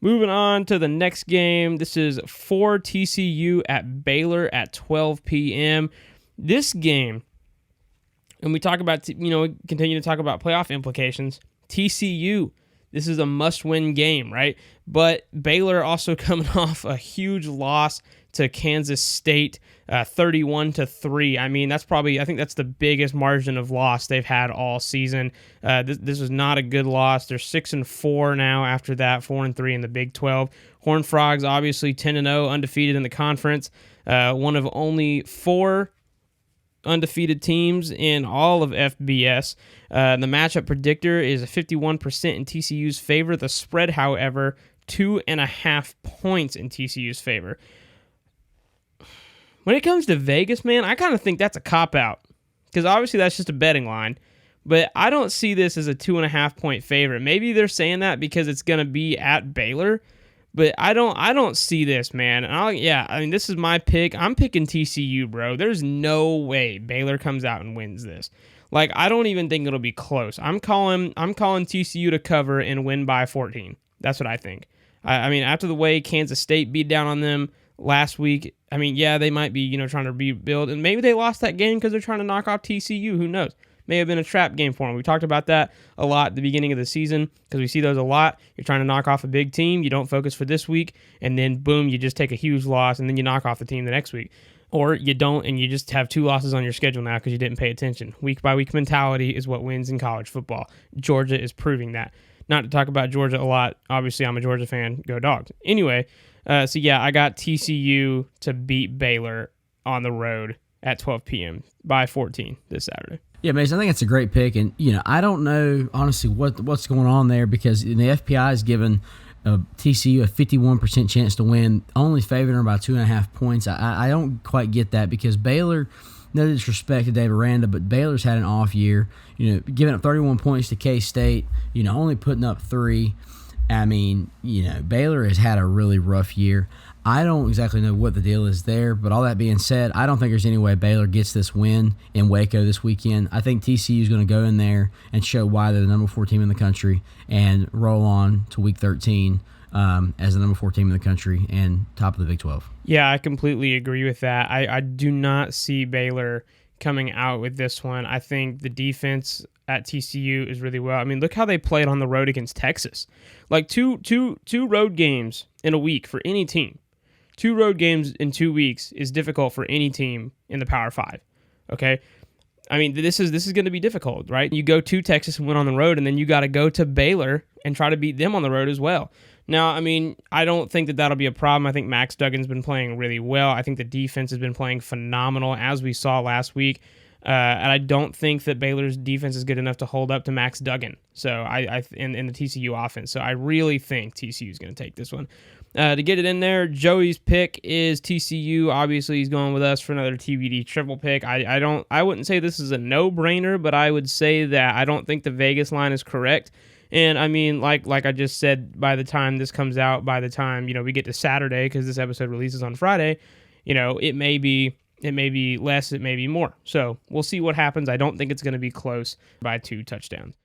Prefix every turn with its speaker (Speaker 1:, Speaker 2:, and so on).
Speaker 1: Moving on to the next game. This is for TCU at Baylor at 12 p.m. This game, and we talk about, continue to talk about playoff implications. TCU, this is a must-win game, right? But Baylor also coming off a huge loss to Kansas State, 31-3. I mean, I think that's the biggest margin of loss they've had all season. This was not a good loss. They're 6-4 now after that, 4-3 in the Big 12. Horned Frogs, obviously 10-0, undefeated in the conference. One of only 4 undefeated teams in all of FBS. The matchup predictor is 51% in TCU's favor. The spread, however, 2.5 points in TCU's favor. When it comes to Vegas, man, I kind of think that's a cop-out, because obviously that's just a betting line, but I don't see this as a 2.5 point favorite. Maybe they're saying that because it's going to be at Baylor, but I don't see this, man. This is my pick. I'm picking TCU, bro. There's no way Baylor comes out and wins this. Like, I don't even think it'll be close. I'm calling TCU to cover and win by 14. That's what I think. I mean, after the way Kansas State beat down on them last week, I mean, yeah, they might be, trying to rebuild, and maybe they lost that game because they're trying to knock off TCU. Who knows? May have been a trap game for them. We talked about that a lot at the beginning of the season because we see those a lot. You're trying to knock off a big team. You don't focus for this week, and then, boom, you just take a huge loss, and then you knock off the team the next week. Or you don't, and you just have 2 losses on your schedule now because you didn't pay attention. Week-by-week mentality is what wins in college football. Georgia is proving that. Not to talk about Georgia a lot. Obviously, I'm a Georgia fan. Go Dogs. Anyway, I got TCU to beat Baylor on the road at 12 p.m. by 14 this Saturday.
Speaker 2: Yeah, Mason, I think it's a great pick, and I don't know honestly what's going on there, because the FPI is giving TCU a 51% chance to win, only favoring them by 2.5 points. I don't quite get that, because Baylor, no disrespect to Dave Aranda, but Baylor's had an off year. Giving up 31 points to K-State, only putting up 3. I mean, Baylor has had a really rough year. I don't exactly know what the deal is there, but all that being said, I don't think there's any way Baylor gets this win in Waco this weekend. I think TCU is going to go in there and show why they're the number 4 team in the country and roll on to Week 13 as the number 4 team in the country and top of the Big 12.
Speaker 1: Yeah, I completely agree with that. I do not see Baylor coming out with this one. I think the defense at TCU is really well. I mean, look how they played on the road against Texas. Like two road games in a week for any team. 2 road games in 2 weeks is difficult for any team in the Power 5. Okay? I mean, this is going to be difficult, right? You go to Texas and win on the road, and then you got to go to Baylor and try to beat them on the road as well. Now, I mean, I don't think that'll be a problem. I think Max Duggan's been playing really well. I think the defense has been playing phenomenal, as we saw last week. And I don't think that Baylor's defense is good enough to hold up to Max Duggan. So in the TCU offense. So I really think TCU is going to take this one. To get it in there, Joey's pick is TCU. Obviously, he's going with us for another TBD triple pick. I wouldn't say this is a no-brainer, but I would say that I don't think the Vegas line is correct. And I mean, like I just said, by the time this comes out, by the time we get to Saturday, because this episode releases on Friday, it may be less, it may be more. So we'll see what happens. I don't think it's going to be close by 2 touchdowns.